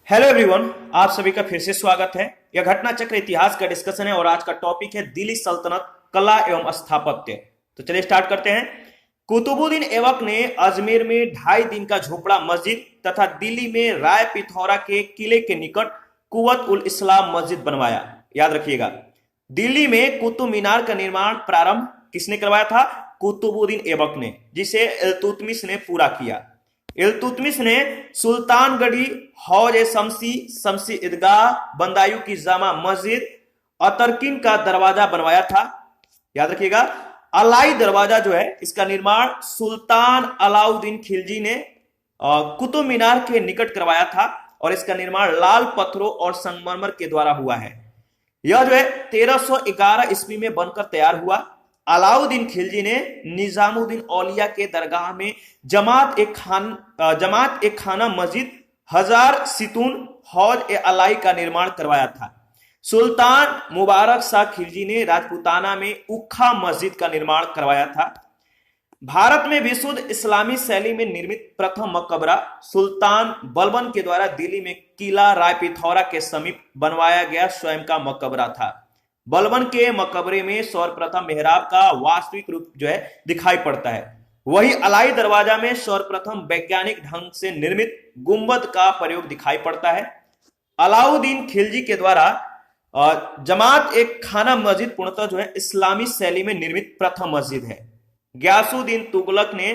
Hello everyone, आप सभी का फिर से स्वागत है। यह घटना चक्र इतिहास का डिस्कशन है और आज का टॉपिक है दिल्ली सल्तनत, कला एवं स्थापत्य। तो चलिए स्टार्ट करते हैं। कुतुबुद्दीन ऐबक ने अजमेर में 2.5 दिन का झोपड़ा मस्जिद तथा दिल्ली में राय पिथौरा के किले के निकट कुवत उल इस्लाम मस्जिद बनवाया। याद रखिएगा, दिल्ली में कुतुब मीनार का निर्माण प्रारंभ किसने करवाया था? कुतुबुद्दीन ऐबक ने, जिसे इल्तुतमिश ने पूरा किया। इल्तुतमिश ने सुल्तानगढ़ी, हौज ए शमसी, शमसी ईदगाह, बंदायूं की जामा मस्जिद, अतरकिन का दरवाजा बनवाया था। याद रखिएगा, अलाई दरवाजा जो है इसका निर्माण सुल्तान अलाउद्दीन खिलजी ने कुतुब मीनार के निकट करवाया था और इसका निर्माण लाल पत्थरों और संगमरमर के द्वारा हुआ है। यह जो है 1311 ईस्वी में बनकर तैयार हुआ। अलाउद्दीन खिलजी ने निजामुद्दीन औलिया के दरगाह में जमात ए खाना मस्जिद, हजार सितून, हौज ए अलाई का निर्माण करवाया था। सुल्तान मुबारक शाह खिलजी ने राजपूताना में उखा मस्जिद का निर्माण करवाया था। भारत में विशुद्ध इस्लामी शैली में निर्मित प्रथम मकबरा सुल्तान बलबन के द्वारा दिल्ली में किला राय पिथौरा के समीप बनवाया गया स्वयं का मकबरा था। बलबन के मकबरे में सर्वप्रथम मेहराब का वास्तविक रूप जो है दिखाई पड़ता है। वही अलाई दरवाजा में सर्वप्रथम वैज्ञानिक ढंग से निर्मित गुंबद का प्रयोग दिखाई पड़ता है। अलाउद्दीन खिलजी के द्वारा जमात एक खाना मस्जिद पूर्णतः जो है इस्लामी शैली में निर्मित प्रथम मस्जिद है। गयासुद्दीन तुगलक ने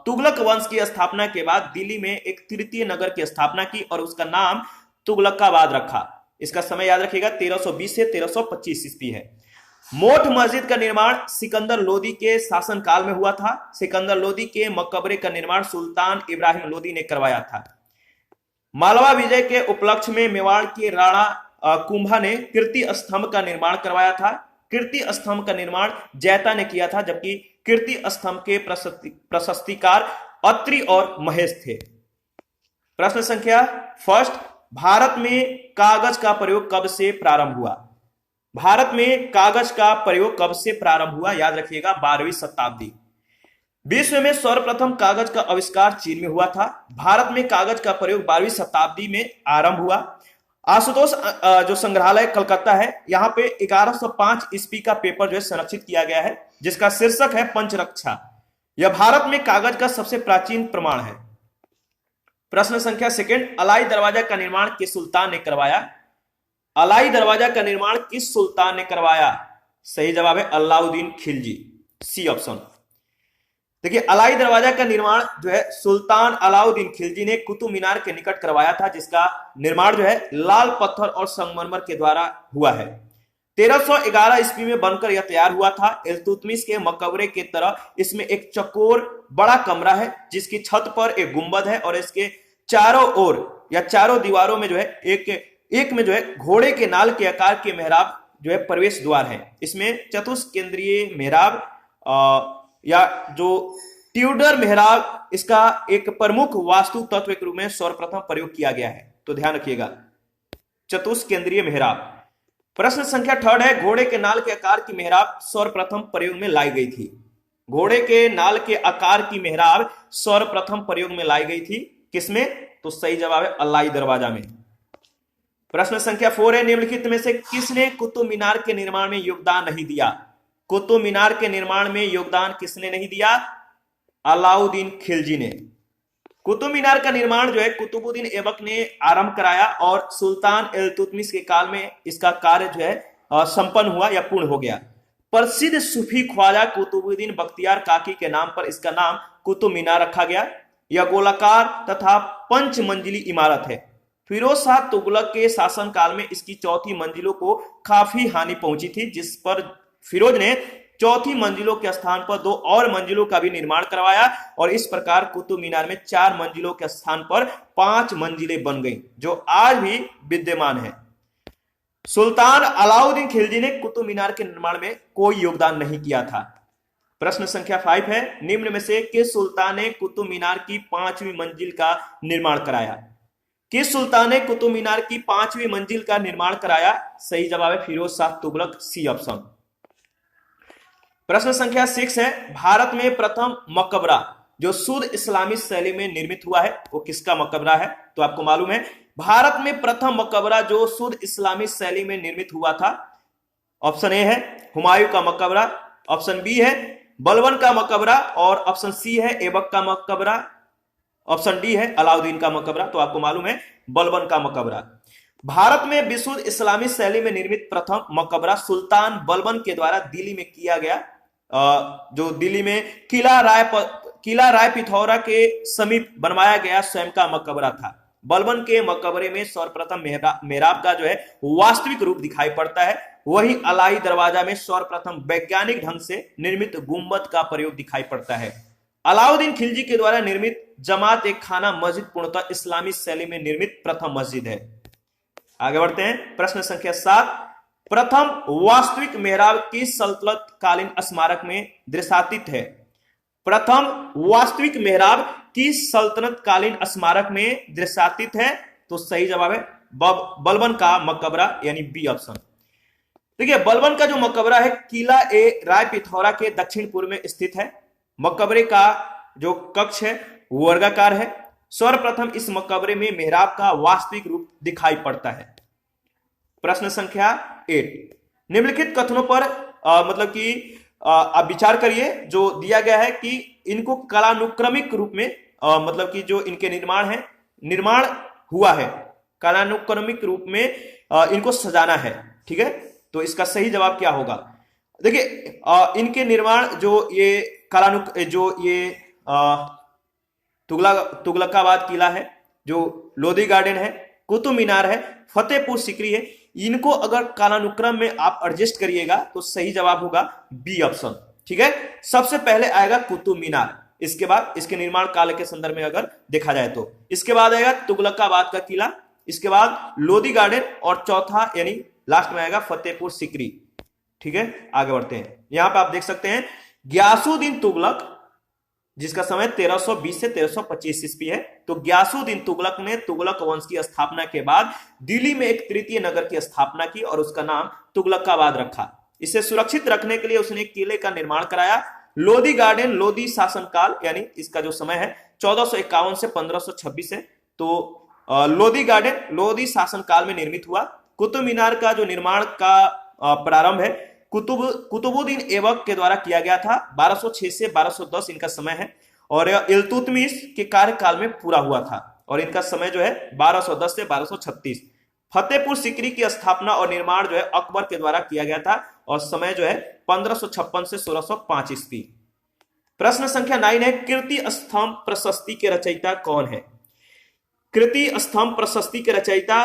तुगलक वंश की स्थापना के बाद दिल्ली में एक तृतीय नगर की स्थापना की और उसका नाम तुगलकाबाद रखा। इसका समय याद रखिएगा 1320 से 1325 ईस्वी है। मोठ मस्जिद का निर्माण सिकंदर लोदी के शासनकाल में हुआ था। सिकंदर लोदी के मकबरे का निर्माण सुल्तान इब्राहिम लोदी ने करवाया था। मालवा विजय के उपलक्ष्य में मेवाड़ के राणा कुंभा ने कीर्ति स्तंभ का निर्माण करवाया था। कीर्ति स्तंभ का निर्माण जैता ने किया था, जबकि कीर्ति स्तंभ के प्रशस्तिकार अत्रि और महेश थे। प्रश्न संख्या फर्स्ट, भारत में कागज का प्रयोग कब से प्रारंभ हुआ? भारत में कागज का प्रयोग कब से प्रारंभ हुआ? याद रखिएगा 12वीं शताब्दी। विश्व में सर्वप्रथम कागज का आविष्कार चीन में हुआ था। भारत में कागज का प्रयोग 12वीं शताब्दी में आरंभ हुआ। आशुतोष जो संग्रहालय कलकत्ता है, यहाँ पे 1105 ईस्वी का पेपर जो है संरक्षित किया गया है, जिसका शीर्षक है पंचरक्षा। यह भारत में कागज का सबसे प्राचीन प्रमाण है। प्रश्न संख्या सेकंड, अलाई दरवाजा का निर्माण किस सुल्तान ने करवाया? अलाई दरवाजा का निर्माण किस सुल्तान ने करवाया? सही जवाब है अलाउद्दीन खिलजी, सी ऑप्शन। देखिए, अलाई दरवाजा का निर्माण जो है सुल्तान अलाउद्दीन खिलजी ने कुतुब मीनार के निकट करवाया था, जिसका निर्माण जो है लाल पत्थर और संगमरमर के द्वारा हुआ है। 1311 ईस्वी में बनकर यह तैयार हुआ था। इल्तुतमिश के मकबरे की तरह इसमें एक चौकोर बड़ा कमरा है, जिसकी छत पर एक गुंबद है और इसके चारों ओर या चारों दीवारों में जो है एक में जो है घोड़े के नाल के आकार के मेहराब जो है प्रवेश द्वार है। इसमें चतुष्केंद्रीय मेहराब या जो ट्यूडर मेहराब, इसका एक प्रमुख वास्तु तत्व के रूप में सर्वप्रथम प्रयोग किया गया है। तो ध्यान रखिएगा, चतुष्केंद्रीय मेहराब। प्रश्न संख्या थर्ड है, घोड़े के नाल के आकार की मेहराब सर्वप्रथम प्रयोग में लाई गई थी। घोड़े के नाल के आकार की मेहराब सर्वप्रथम प्रयोग में लाई गई थी किसमें? तो सही जवाब है अलाई दरवाजा में। प्रश्न संख्या 4 है, निम्नलिखित में से किसने कुतुब मीनार के निर्माण में योगदान नहीं दिया? कुतुब मीनार के निर्माण में योगदान किसने नहीं दिया? अलाउद्दीन खिलजी ने। कुतुब मीनार का निर्माण जो है कुतुबुद्दीन ऐबक ने आरंभ कराया और सुल्तान इल्तुतमिश के काल में इसका कार्य जो है संपन्न हुआ या पूर्ण हो गया। प्रसिद्ध सूफी ख्वाजा कुतुबुद्दीन बख्तियार काकी के नाम पर इसका नाम कुतुब मीनार रखा गया। यह गोलाकार तथा 5 मंजिली इमारत है। फिरोज शाह तुगलक के शासनकाल में इसकी चौथी मंजिलों को काफी हानि पहुंची थी, जिस पर फिरोज ने चौथी मंजिलों के स्थान पर 2 और मंजिलों का भी निर्माण करवाया और इस प्रकार कुतुब मीनार में 4 मंजिलों के स्थान पर 5 मंजिलें बन गईं, जो आज भी विद्यमान है। सुल्तान अलाउद्दीन खिलजी ने कुतुब मीनार के निर्माण में कोई योगदान नहीं किया था। प्रश्न संख्या 5 है, निम्न में से किस सुल्तान ने कुतुब मीनार की 5वीं मंजिल का निर्माण कराया? किस सुल्तान ने कुतुब मीनार की 5वीं मंजिल का निर्माण कराया? सही जवाब है फिरोज शाह तुगलक, सी ऑप्शन। प्रश्न संख्या 6 है, भारत में प्रथम मकबरा जो शुद्ध इस्लामी शैली में निर्मित हुआ है वो किसका मकबरा है? तो आपको मालूम है भारत में प्रथम मकबरा जो शुद्ध इस्लामी शैली में निर्मित हुआ था? ऑप्शन ए है हुमायूं का मकबरा, ऑप्शन बी है बलबन का मकबरा, और ऑप्शन सी है ऐबक का मकबरा, ऑप्शन डी है अलाउद्दीन का मकबरा। तो आपको मालूम है बलबन का मकबरा। भारत में विशुद्ध इस्लामी शैली में निर्मित प्रथम मकबरा सुल्तान बलबन के द्वारा दिल्ली में किया गया, जो दिल्ली में किला राय पिथौरा के समीप बनवाया गया स्वयं का मकबरा था। बलबन के मकबरे में सर्वप्रथम मेहराब का जो है वास्तविक रूप दिखाई पड़ता है, वही अलाई दरवाजा में सर्वप्रथम वैज्ञानिक ढंग से निर्मित गुंबद का प्रयोग दिखाई पड़ता है। अलाउद्दीन खिलजी के द्वारा निर्मित जमात एक खाना मस्जिद पूर्णतः इस्लामी शैली में निर्मित प्रथम मस्जिद है। आगे बढ़ते हैं, प्रश्न संख्या 7, प्रथम वास्तविक मेहराब की सल्तनत कालीन स्मारक में दृश्यातीत है? प्रथम वास्तविक मेहराब की सल्तनत कालीन स्मारक में दृश्यातीत है? तो सही जवाब है बलबन का मकबरा, यानी बी ऑप्शन। देखिए बलबन का जो मकबरा है किला ए राय पिथौरा के दक्षिण पूर्व में स्थित है। मकबरे का जो कक्ष है वर्गाकार है। सर्वप्रथम इस मकबरे में मेहराब का वास्तविक रूप दिखाई पड़ता है। प्रश्न संख्या 8, निम्नलिखित कथनों पर मतलब कि आप विचार करिए। जो दिया गया है कि इनको कालानुक्रमिक रूप में मतलब कि जो इनके निर्माण हुआ है, कालानुक्रमिक रूप में इनको सजाना है, ठीक है। तो इसका सही जवाब क्या होगा? देखिए इनके निर्माण जो ये तुगलकाबाद किला है, जो लोधी गार्डन है, कुतुब मीनार है, फतेहपुर सीकरी है, इनको अगर कालानुक्रम में आप एडजस्ट करिएगा तो सही जवाब होगा बी ऑप्शन, ठीक है। सबसे पहले आएगा कुतुब मीनार, इसके बाद इसके निर्माण काल के संदर्भ में अगर देखा जाए तो इसके बाद आएगा तुगलकाबाद का किला, इसके बाद लोधी गार्डन, और चौथा यानी लास्ट में आएगा फतेहपुर सीकरी, ठीक है। आगे बढ़ते हैं, यहां पे आप देख सकते हैं गियासुद्दीन तुगलक, जिसका समय 1320 से 1325 ईस्वी है। तो गियासुद्दीन तुगलक ने तुगलक वंश की स्थापना के बाद दिल्ली में एक तृतीय नगर की स्थापना की और उसका नाम तुगलकाबाद रखा। इसे सुरक्षित रखने के लिए उसने एक किले का निर्माण कराया। लोधी गार्डन लोधी शासनकाल, यानी इसका जो समय है 1451 से 1526 है। तो लोधी गार्डन लोधी शासनकाल में निर्मित हुआ। कुतुब मीनार का जो निर्माण का प्रारंभ है कुतुबुद्दीन ऐबक के द्वारा किया गया था। 1206 से 1210 इनका समय है, और इल्तुतमिश के कार्यकाल में पूरा हुआ था, और इनका समय जो है 1210 से 1236। फतेहपुर सीकरी की स्थापना और निर्माण जो है अकबर के द्वारा किया गया था, और समय जो है 1556 से 1605 ईस्वी। प्रश्न संख्या 9 है, कीर्ति स्तंभ प्रशस्ति के रचयिता कौन है? कीर्ति स्तंभ प्रशस्ति के रचयिता,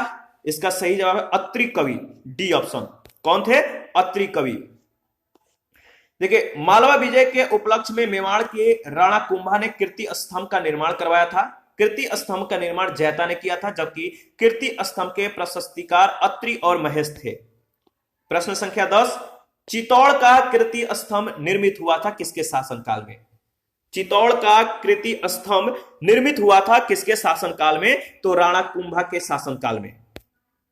इसका सही जवाब है अत्रि कवि, डी ऑप्शन। कौन थे? अत्रि कवि। देखिए मालवा विजय के उपलक्ष्य में मेवाड़ के राणा कुंभा ने कीर्ति स्तंभ का निर्माण करवाया था। कीर्ति स्तंभ का निर्माण जैता ने किया था, जबकि कीर्ति स्तंभ के प्रशस्तिकार अत्रि और महेश थे। प्रश्न संख्या 10, चित्तौड़ का कीर्ति स्तंभ निर्मित हुआ था किसके शासनकाल में? चित्तौड़ का कीर्ति स्तंभ निर्मित हुआ था किसके शासनकाल में? तो राणा कुंभा के शासनकाल में।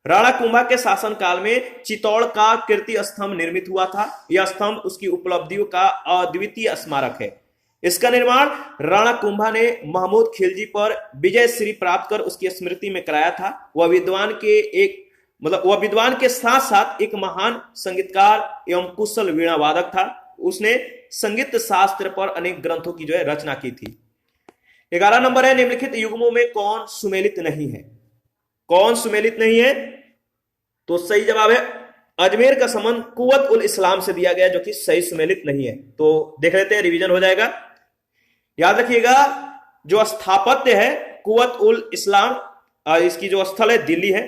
राणा कुंभा के शासनकाल में चित्तौड़ का कीर्ति स्तंभ निर्मित हुआ था। यह स्तंभ उसकी उपलब्धियों का अद्वितीय स्मारक है। इसका निर्माण राणा कुंभा ने महमूद खिलजी पर विजय श्री प्राप्त कर उसकी स्मृति में कराया था। वह विद्वान के साथ साथ एक महान संगीतकार एवं कुशल वीणा वादक था। उसने संगीत शास्त्र पर अनेक ग्रंथों की जो है रचना की थी। 11 नंबर है, निम्नलिखित युग्मों में कौन सुमेलित नहीं है? कौन सुमेलित नहीं है? तो सही जवाब है अजमेर का संबंध कुव्वत उल इस्लाम से दिया गया, जो कि सही सुमेलित नहीं है। तो देख लेते हैं, रिवीजन हो जाएगा। याद रखिएगा जो स्थापत्य है कुव्वत उल इस्लाम, इसकी जो स्थल है दिल्ली है।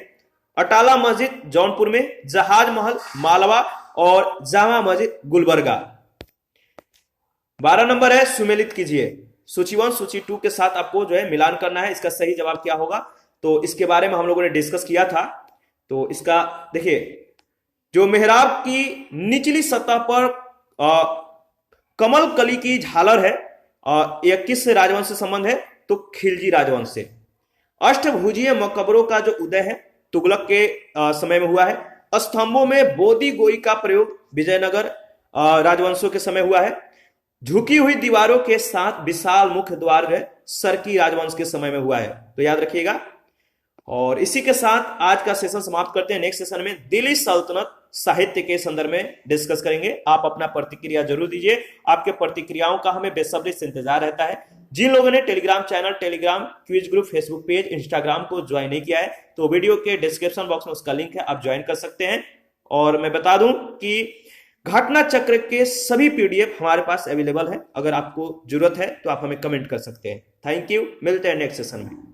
अटाला मस्जिद जौनपुर में, जहाज महल मालवा, और जामा मस्जिद गुलबर्गा। 12 नंबर है, सुमेलित कीजिए। सूची 1 सूची 2 के साथ आपको जो है मिलान करना है। इसका सही जवाब क्या होगा? तो इसके बारे में हम लोगों ने डिस्कस किया था। तो इसका देखिए, जो मेहराब की निचली सतह पर कमल कली की झालर है, यह किस राजवंश से संबंध है? तो खिलजी राजवंश से। अष्टभुजीय मकबरों का जो उदय है तुगलक के समय में हुआ है। स्तंभों में बोधी गोई का प्रयोग विजयनगर राजवंशों के समय हुआ है। झुकी हुई दीवारों के साथ विशाल मुख्य द्वार है सरकी राजवंश के समय में हुआ है। तो याद रखिएगा। और इसी के साथ आज का सेशन समाप्त करते हैं। नेक्स्ट सेशन में दिल्ली सल्तनत साहित्य के संदर्भ में डिस्कस करेंगे। आप अपना प्रतिक्रिया जरूर दीजिए, आपके प्रतिक्रियाओं का हमें बेसब्री से इंतजार रहता है। जिन लोगों ने Telegram channel, Telegram quiz group, Facebook page, Instagram को ज्वाइन नहीं किया है तो वीडियो के डिस्क्रिप्शन बॉक्स में उसका लिंक है, आप ज्वाइन कर सकते हैं। और मैं बता दूं कि घटना चक्र के सभी पीडीएफ हमारे पास अवेलेबल है, अगर आपको जरूरत है तो आप हमें कमेंट कर सकते हैं। थैंक यू, मिलते हैं नेक्स्ट सेशन में।